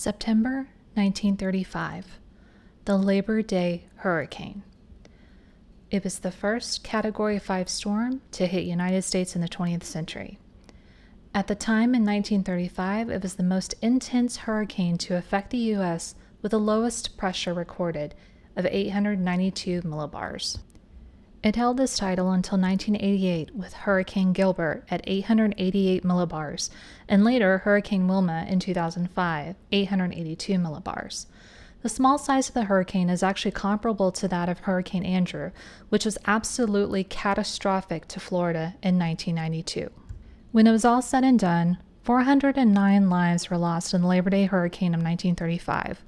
September 1935, the Labor Day hurricane. It was the first Category 5 storm to hit United States in the 20th century. At the time in 1935, it was the most intense hurricane to affect the U.S. with the lowest pressure recorded of 892 millibars. It held this title until 1988 with Hurricane Gilbert at 888 millibars, and later Hurricane Wilma in 2005, 882 millibars. The small size of the hurricane is actually comparable to that of Hurricane Andrew, which was absolutely catastrophic to Florida in 1992. When it was all said and done, 409 lives were lost in the Labor Day hurricane of 1935.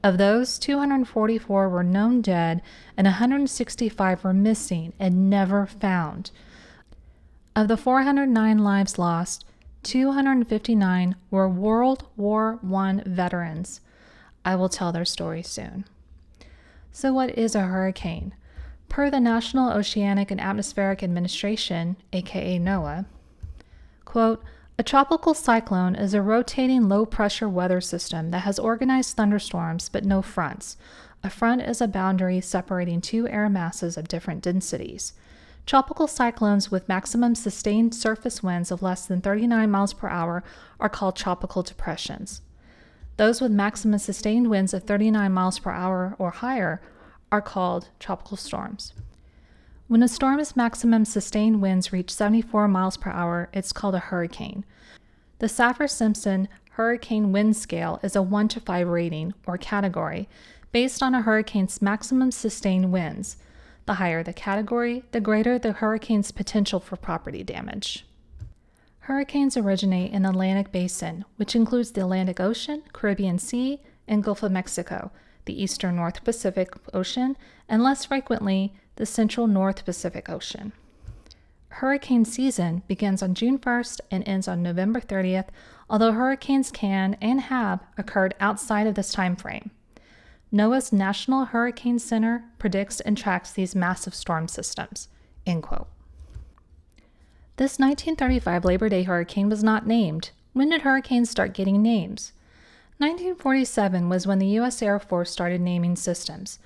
Of those, 244 were known dead and 165 were missing and never found. Of the 409 lives lost, 259 were World War I veterans. I will tell their story soon. So what is a hurricane? Per the National Oceanic and Atmospheric Administration, aka NOAA, quote, a tropical cyclone is a rotating low-pressure weather system that has organized thunderstorms but no fronts. A front is a boundary separating two air masses of different densities. Tropical cyclones with maximum sustained surface winds of less than 39 miles per hour are called tropical depressions. Those with maximum sustained winds of 39 miles per hour or higher are called tropical storms. When a storm's maximum sustained winds reach 74 miles per hour, it's called a hurricane. The Saffir-Simpson Hurricane Wind Scale is a 1 to 5 rating, or category, based on a hurricane's maximum sustained winds. The higher the category, the greater the hurricane's potential for property damage. Hurricanes originate in the Atlantic Basin, which includes the Atlantic Ocean, Caribbean Sea, and Gulf of Mexico, the eastern North Pacific Ocean, and less frequently, the central North Pacific Ocean. Hurricane season begins on June 1st and ends on November 30th, although hurricanes can and have occurred outside of this time frame. NOAA's National Hurricane Center predicts and tracks these massive storm systems. End quote. This 1935 Labor Day hurricane was not named. When did hurricanes start getting names? 1947 was when the U.S. Air Force started naming systems.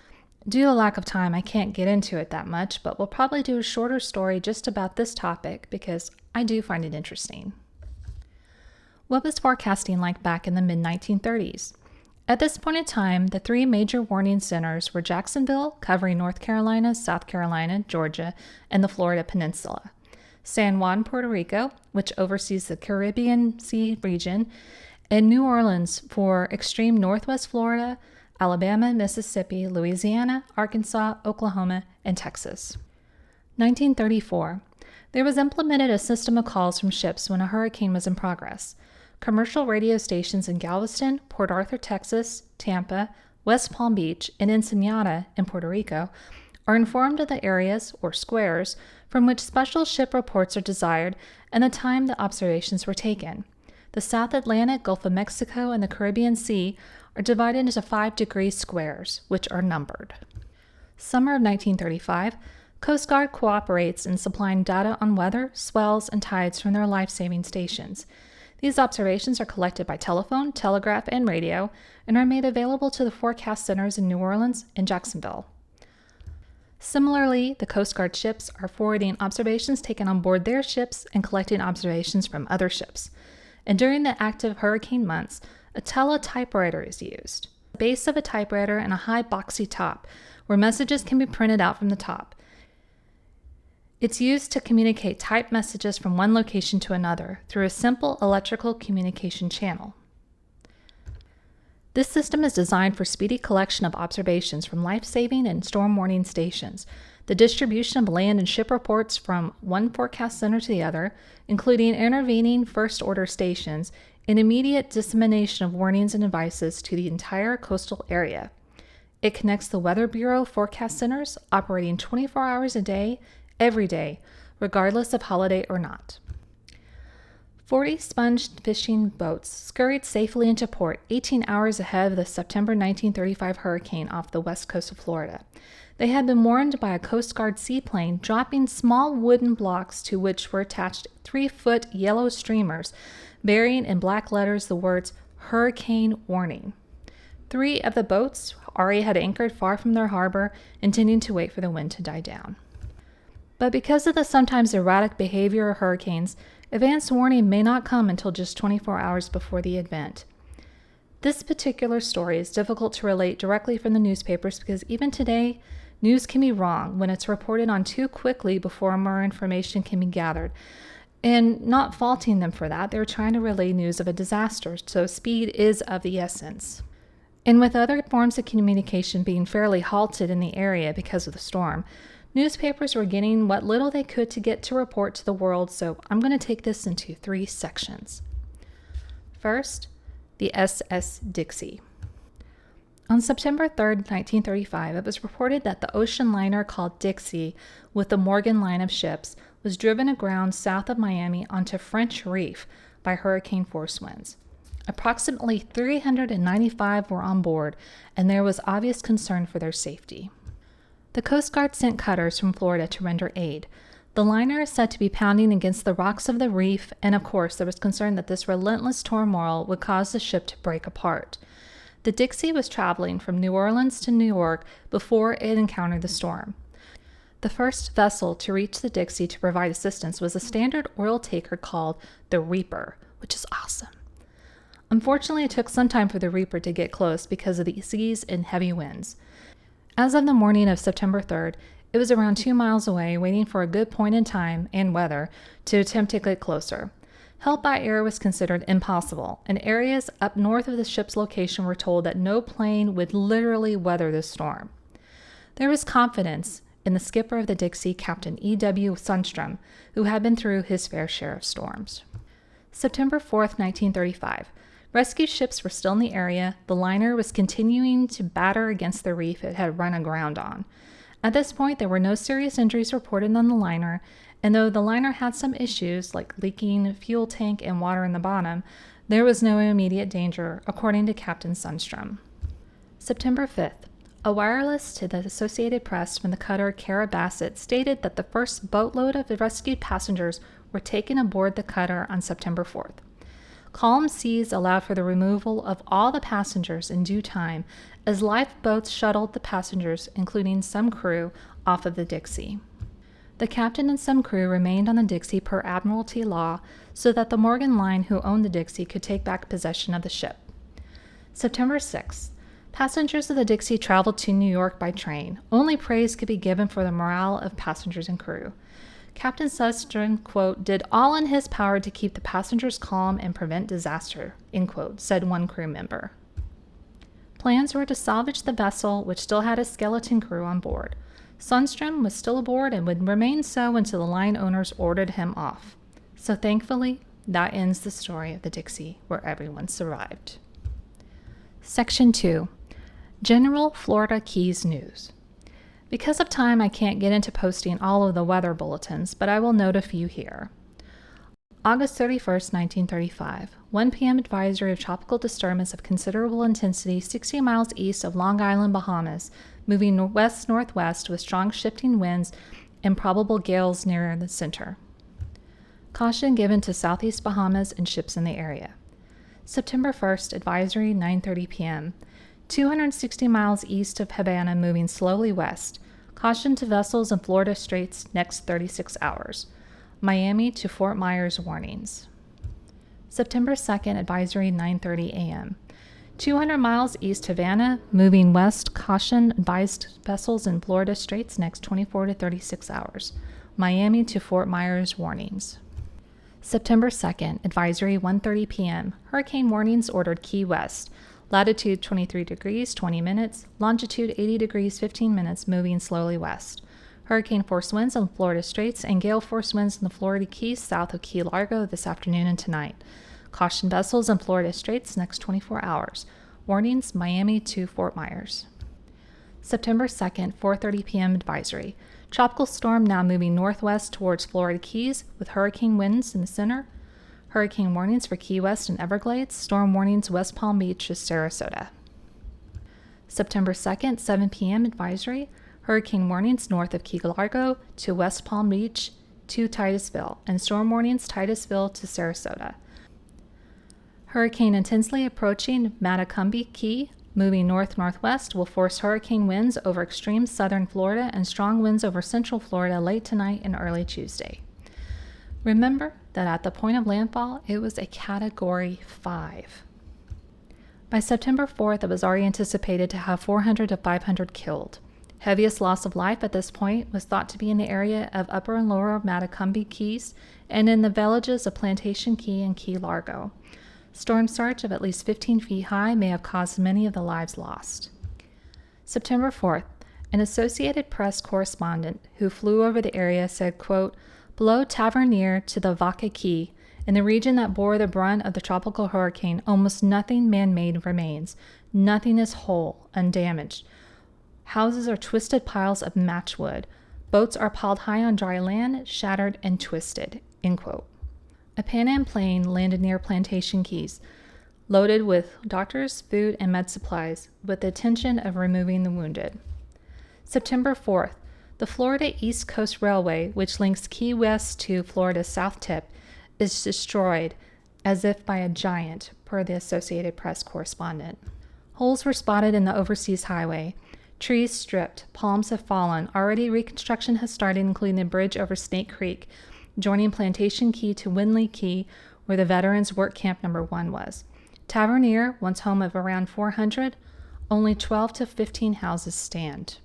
Due to lack of time, I can't get into it that much, but we'll probably do a shorter story just about this topic because I do find it interesting. What was forecasting like back in the mid-1930s? At this point in time, the three major warning centers were Jacksonville, covering North Carolina, South Carolina, Georgia, and the Florida Peninsula; San Juan, Puerto Rico, which oversees the Caribbean Sea region; and New Orleans for extreme northwest Florida, Alabama, Mississippi, Louisiana, Arkansas, Oklahoma, and Texas. 1934. There was implemented a system of calls from ships when a hurricane was in progress. Commercial radio stations in Galveston, Port Arthur, Texas, Tampa, West Palm Beach, and Ensenada in Puerto Rico are informed of the areas, or squares, from which special ship reports are desired and the time the observations were taken. The South Atlantic, Gulf of Mexico, and the Caribbean Sea are divided into 5-degree squares, which are numbered. Summer of 1935, Coast Guard cooperates in supplying data on weather, swells, and tides from their life-saving stations. These observations are collected by telephone, telegraph, and radio, and are made available to the forecast centers in New Orleans and Jacksonville. Similarly, the Coast Guard ships are forwarding observations taken on board their ships and collecting observations from other ships. And during the active hurricane months, a teletypewriter is used. The base of a typewriter and a high boxy top, where messages can be printed out from the top. It's used to communicate typed messages from one location to another through a simple electrical communication channel. This system is designed for speedy collection of observations from life-saving and storm warning stations, the distribution of land and ship reports from one forecast center to the other, including intervening first-order stations, and immediate dissemination of warnings and advices to the entire coastal area. It connects the Weather Bureau forecast centers, operating 24 hours a day, every day, regardless of holiday or not. 40 sponge fishing boats scurried safely into port 18 hours ahead of the September 1935 hurricane off the west coast of Florida. They had been warned by a Coast Guard seaplane dropping small wooden blocks to which were attached 3-foot yellow streamers bearing in black letters the words hurricane warning. 3 of the boats already had anchored far from their harbor, intending to wait for the wind to die down. But because of the sometimes erratic behavior of hurricanes, advance warning may not come until just 24 hours before the event. This particular story is difficult to relate directly from the newspapers because even today, news can be wrong when it's reported on too quickly before more information can be gathered. And not faulting them for that, they're trying to relay news of a disaster, so speed is of the essence. And with other forms of communication being fairly halted in the area because of the storm, newspapers were getting what little they could to get to report to the world, so I'm going to take this into 3 sections. First, the SS Dixie. On September 3, 1935, it was reported that the ocean liner called Dixie, with the Morgan line of ships, was driven aground south of Miami onto French Reef by hurricane force winds. Approximately 395 were on board, and there was obvious concern for their safety. The Coast Guard sent cutters from Florida to render aid. The liner is said to be pounding against the rocks of the reef, and of course there was concern that this relentless turmoil would cause the ship to break apart. The Dixie was traveling from New Orleans to New York before it encountered the storm. The first vessel to reach the Dixie to provide assistance was a standard oil tanker called the Reaper, which is awesome. Unfortunately, it took some time for the Reaper to get close because of the seas and heavy winds. As of the morning of September 3rd, it was around 2 miles away, waiting for a good point in time and weather to attempt to get closer. Help by air was considered impossible, and areas up north of the ship's location were told that no plane would literally weather the storm. There was confidence in the skipper of the Dixie, Captain E.W. Sundstrom, who had been through his fair share of storms. September 4th, 1935. Rescue ships were still in the area. The liner was continuing to batter against the reef it had run aground on. At this point, there were no serious injuries reported on the liner, and though the liner had some issues like leaking fuel tank and water in the bottom, there was no immediate danger, according to Captain Sundstrom. September 5th. A wireless to the Associated Press from the cutter Carabasset stated that the first boatload of the rescued passengers were taken aboard the cutter on September 4th. Calm seas allowed for the removal of all the passengers in due time as lifeboats shuttled the passengers, including some crew, off of the Dixie. The captain and some crew remained on the Dixie per Admiralty law so that the Morgan Line, who owned the Dixie, could take back possession of the ship. September 6th. Passengers of the Dixie traveled to New York by train. Only praise could be given for the morale of passengers and crew. Captain Sundstrom, quote, did all in his power to keep the passengers calm and prevent disaster, end quote, said one crew member. Plans were to salvage the vessel, which still had a skeleton crew on board. Sundstrom was still aboard and would remain so until the line owners ordered him off. So thankfully, that ends the story of the Dixie, where everyone survived. Section 2. General Florida Keys News. Because of time, I can't get into posting all of the weather bulletins, but I will note a few here. August 31st, 1935. 1 p.m. advisory of tropical disturbance of considerable intensity 60 miles east of Long Island, Bahamas, moving west-northwest with strong shifting winds and probable gales near the center. Caution given to southeast Bahamas and ships in the area. September 1st, advisory 9:30 p.m. 260 miles east of Havana, moving slowly west. Caution to vessels in Florida Straits next 36 hours. Miami to Fort Myers warnings. September 2nd, advisory 9:30 a.m. 200 miles east Havana, moving west. Caution advised vessels in Florida Straits next 24 to 36 hours. Miami to Fort Myers warnings. September 2nd, advisory 1:30 p.m. Hurricane warnings ordered Key West. Latitude 23 degrees, 20 minutes. Longitude 80 degrees, 15 minutes, moving slowly west. Hurricane force winds in Florida Straits and gale force winds in the Florida Keys south of Key Largo this afternoon and tonight. Caution vessels in Florida Straits next 24 hours. Warnings, Miami to Fort Myers. September 2nd, 4:30 p.m. advisory. Tropical storm now moving northwest towards Florida Keys with hurricane winds in the center. Hurricane warnings for Key West and Everglades. Storm warnings West Palm Beach to Sarasota. September 2nd, 7 p.m. advisory. Hurricane warnings north of Key Largo to West Palm Beach to Titusville, and storm warnings Titusville to Sarasota. Hurricane intensely approaching Matacumbe Key, moving north-northwest, will force hurricane winds over extreme southern Florida and strong winds over central Florida late tonight and early Tuesday. Remember that at the point of landfall, it was a Category 5. By September 4th, it was already anticipated to have 400 to 500 killed. Heaviest loss of life at this point was thought to be in the area of Upper and Lower Matacumbe Keys and in the villages of Plantation Key and Key Largo. Storm surge of at least 15 feet high may have caused many of the lives lost. September 4th, an Associated Press correspondent who flew over the area said, quote, "Below Tavernier to the Vaca Key, in the region that bore the brunt of the tropical hurricane, almost nothing man-made remains. Nothing is whole, undamaged. Houses are twisted piles of matchwood. Boats are piled high on dry land, shattered and twisted." End quote. A Pan Am plane landed near Plantation Keys, loaded with doctors, food, and med supplies, with the intention of removing the wounded. September 4th, the Florida East Coast Railway, which links Key West to Florida's south tip, is destroyed as if by a giant, per the Associated Press correspondent. Holes were spotted in the overseas highway. Trees stripped, palms have fallen. Already reconstruction has started, including the bridge over Snake Creek, joining Plantation Key to Windley Key, where the Veterans Work Camp No. 1 was. Tavernier, once home of around 400, only 12 to 15 houses stand.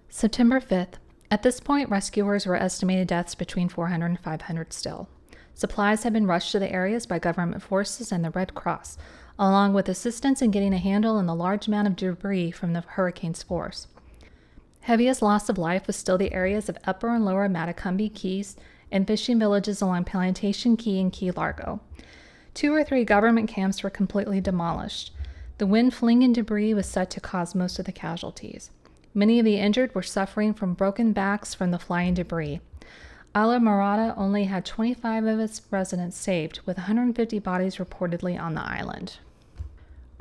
September 5th. At this point, rescuers were estimated deaths between 400 and 500 still. Supplies had been rushed to the areas by government forces and the Red Cross, along with assistance in getting a handle on the large amount of debris from the hurricane's force. Heaviest loss of life was still the areas of Upper and Lower Matacumbe Keys and fishing villages along Plantation Key and Key Largo. 2 or 3 government camps were completely demolished. The wind flinging debris was said to cause most of the casualties. Many of the injured were suffering from broken backs from the flying debris. Islamorada only had 25 of its residents saved, with 150 bodies reportedly on the island.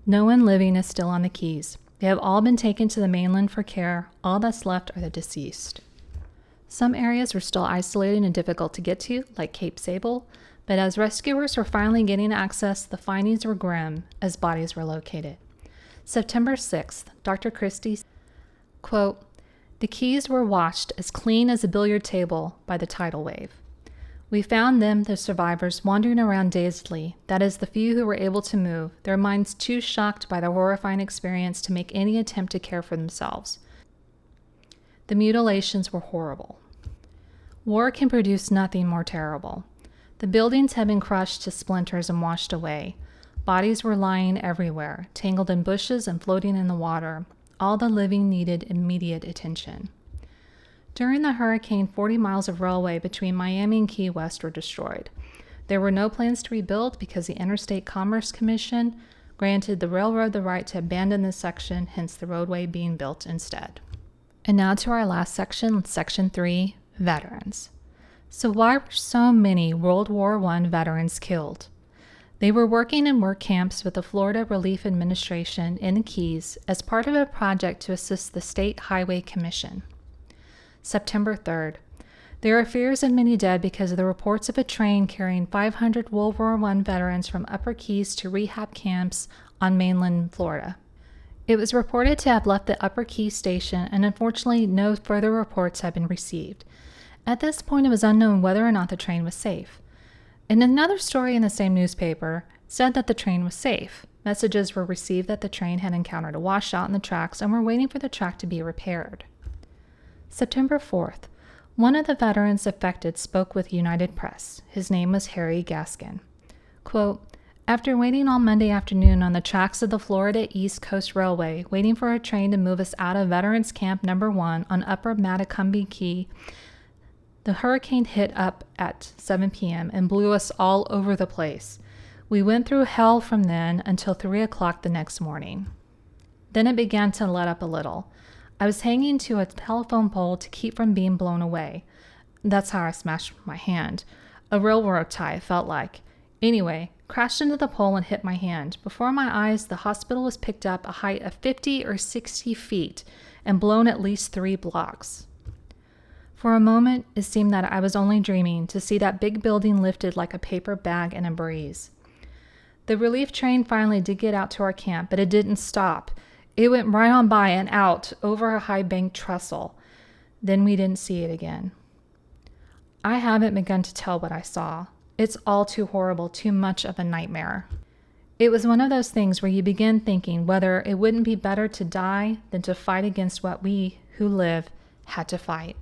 No one living is still on the Keys. They have all been taken to the mainland for care. All that's left are the deceased. Some areas were still isolated and difficult to get to, like Cape Sable, but as rescuers were finally getting access, the findings were grim as bodies were located. September 6th, Dr. Christie, quote, "The Keys were washed as clean as a billiard table by the tidal wave. We found them, the survivors, wandering around dazedly, that is, the few who were able to move, their minds too shocked by the horrifying experience to make any attempt to care for themselves. The mutilations were horrible. War can produce nothing more terrible. The buildings had been crushed to splinters and washed away. Bodies were lying everywhere, tangled in bushes and floating in the water. All the living needed immediate attention. During the hurricane, 40 miles of railway between Miami and Key West were destroyed. There were no plans to rebuild because the Interstate Commerce Commission granted the railroad the right to abandon this section, hence the roadway being built instead." And now to our last section, Section 3, Veterans. So why were so many World War I veterans killed? They were working in work camps with the Florida Relief Administration in the Keys as part of a project to assist the State Highway Commission. September 3rd. There are fears of many dead because of the reports of a train carrying 500 World War I veterans from Upper Keys to rehab camps on mainland Florida. It was reported to have left the Upper Keys station, and unfortunately no further reports have been received. At this point, it was unknown whether or not the train was safe. And another story in the same newspaper said that the train was safe. Messages were received that the train had encountered a washout in the tracks and were waiting for the track to be repaired. September 4th. One of the veterans affected spoke with United Press. His name was Harry Gaskin. Quote, "After waiting all Monday afternoon on the tracks of the Florida East Coast Railway, waiting for a train to move us out of Veterans Camp No. 1 on Upper Matacumbe Key, the hurricane hit up at 7 p.m. and blew us all over the place. We went through hell from then until 3 o'clock the next morning. Then it began to let up a little. I was hanging to a telephone pole to keep from being blown away. That's how I smashed my hand. A railroad tie, it felt like. Anyway, crashed into the pole and hit my hand. Before my eyes, the hospital was picked up a height of 50 or 60 feet and blown at least 3 blocks. For a moment, it seemed that I was only dreaming to see that big building lifted like a paper bag in a breeze. The relief train finally did get out to our camp, but it didn't stop. It went right on by and out over a high-banked trestle. Then we didn't see it again. I haven't begun to tell what I saw. It's all too horrible, too much of a nightmare. It was one of those things where you begin thinking whether it wouldn't be better to die than to fight against what we, who live, had to fight.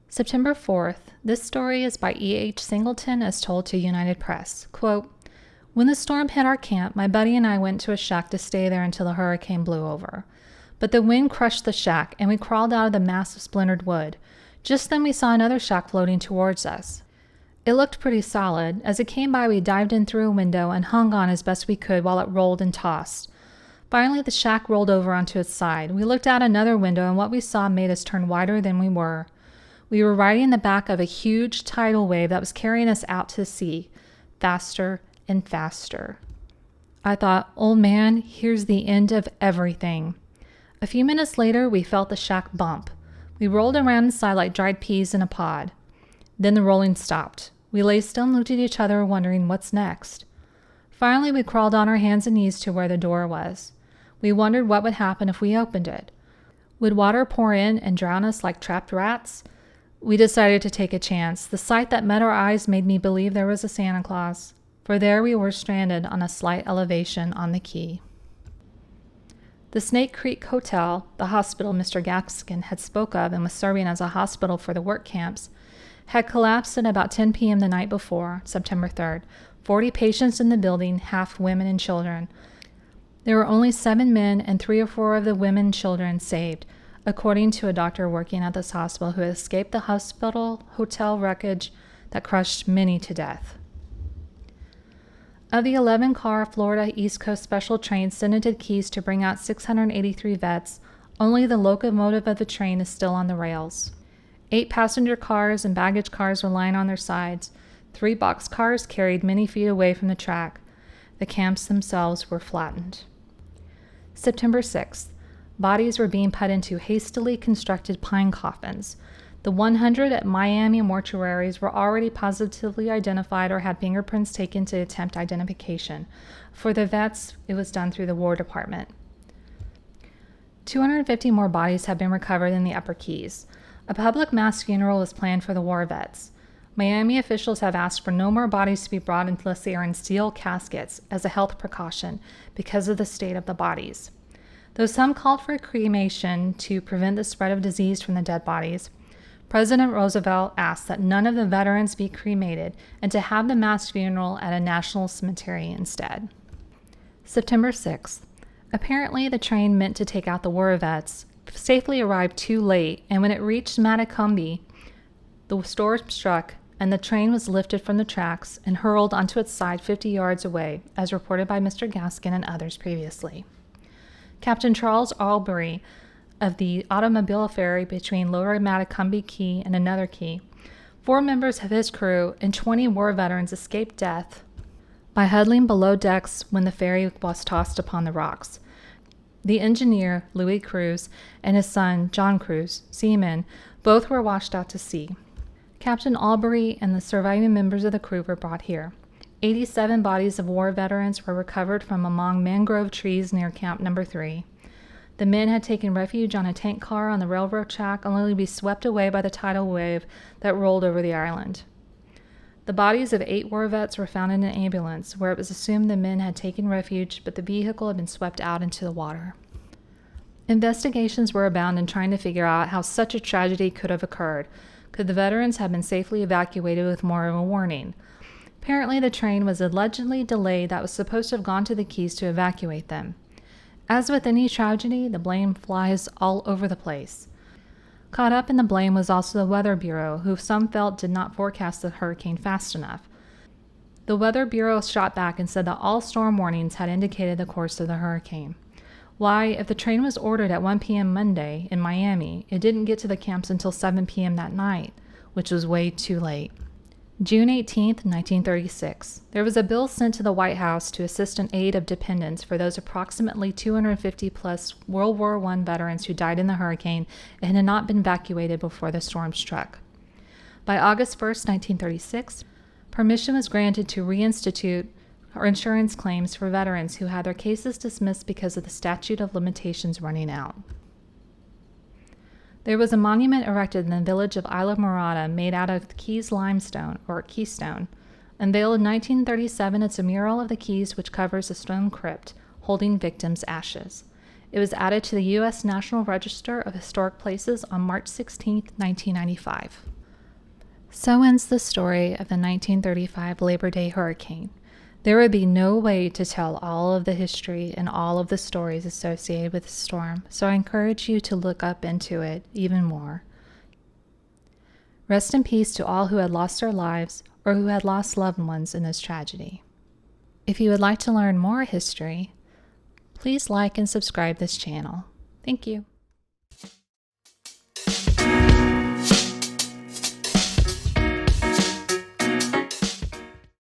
September 4th, this story is by E.H. Singleton as told to United Press. Quote, "When the storm hit our camp, my buddy and I went to a shack to stay there until the hurricane blew over. But the wind crushed the shack, and we crawled out of the mass of splintered wood. Just then we saw another shack floating towards us. It looked pretty solid. As it came by, we dived in through a window and hung on as best we could while it rolled and tossed. Finally, the shack rolled over onto its side. We looked out another window, and what we saw made us turn whiter than we were. We were riding the back of a huge tidal wave that was carrying us out to sea, faster and faster. I thought, old man, here's the end of everything. A few minutes later, we felt the shack bump. We rolled around inside like dried peas in a pod. Then the rolling stopped. We lay still and looked at each other, wondering what's next. Finally, we crawled on our hands and knees to where the door was. We wondered what would happen if we opened it. Would water pour in and drown us like trapped rats? We decided to take a chance. The sight that met our eyes made me believe there was a Santa Claus, for there we were stranded on a slight elevation on the quay." The Snake Creek Hotel, the hospital Mr. Gaskin had spoke of and was serving as a hospital for the work camps, had collapsed at about 10 p.m. the night before, September 3rd. 40 patients in the building, half women and children. There were only 7 men and 3 or 4 of the women and children saved, according to a doctor working at this hospital who had escaped the hotel wreckage that crushed many to death. Of the 11-car Florida East Coast special train sent into the Keys to bring out 683 vets, only the locomotive of the train is still on the rails. 8 passenger cars and baggage cars were lying on their sides. 3 box cars carried many feet away from the track. The camps themselves were flattened. September 6th. Bodies were being put into hastily constructed pine coffins. The 100 at Miami mortuaries were already positively identified or had fingerprints taken to attempt identification. For the vets, it was done through the War Department. 250 more bodies have been recovered in the Upper Keys. A public mass funeral is planned for the war vets. Miami officials have asked for no more bodies to be brought unless they are in steel caskets as a health precaution because of the state of the bodies. Though some called for cremation to prevent the spread of disease from the dead bodies, President Roosevelt asked that none of the veterans be cremated and to have the mass funeral at a national cemetery instead. September 6th. Apparently, the train meant to take out the war vets safely arrived too late, and when it reached Matacumbe, the storm struck and the train was lifted from the tracks and hurled onto its side 50 yards away, as reported by Mr. Gaskin and others previously. Captain Charles Albury of the automobile ferry between Lower Matacumbe Key and another key, 4 members of his crew and 20 war veterans escaped death by huddling below decks when the ferry was tossed upon the rocks. The engineer, Louis Cruz, and his son, John Cruz, seamen, both were washed out to sea. Captain Albury and the surviving members of the crew were brought here. 87 bodies of war veterans were recovered from among mangrove trees near Camp No. 3. The men had taken refuge on a tank car on the railroad track, only to be swept away by the tidal wave that rolled over the island. The bodies of 8 war vets were found in an ambulance, where it was assumed the men had taken refuge, but the vehicle had been swept out into the water. Investigations were abound in trying to figure out how such a tragedy could have occurred. Could the veterans have been safely evacuated with more of a warning? Apparently, the train was allegedly delayed that was supposed to have gone to the Keys to evacuate them. As with any tragedy, the blame flies all over the place. Caught up in the blame was also the Weather Bureau, who some felt did not forecast the hurricane fast enough. The Weather Bureau shot back and said that all storm warnings had indicated the course of the hurricane. Why, if the train was ordered at 1 p.m. Monday in Miami, it didn't get to the camps until 7 p.m. that night, which was way too late. June 18, 1936. There was a bill sent to the White House to assist in aid of dependents for those approximately 250-plus World War I veterans who died in the hurricane and had not been evacuated before the storm struck. By August 1, 1936, permission was granted to reinstitute or insurance claims for veterans who had their cases dismissed because of the statute of limitations running out. There was a monument erected in the village of Islamorada made out of the Keys limestone, or keystone. Unveiled in 1937, it's a mural of the Keys which covers a stone crypt holding victims' ashes. It was added to the U.S. National Register of Historic Places on March 16, 1995. So ends the story of the 1935 Labor Day hurricane. There would be no way to tell all of the history and all of the stories associated with the storm, so I encourage you to look up into it even more. Rest in peace to all who had lost their lives or who had lost loved ones in this tragedy. If you would like to learn more history, please like and subscribe this channel. Thank you.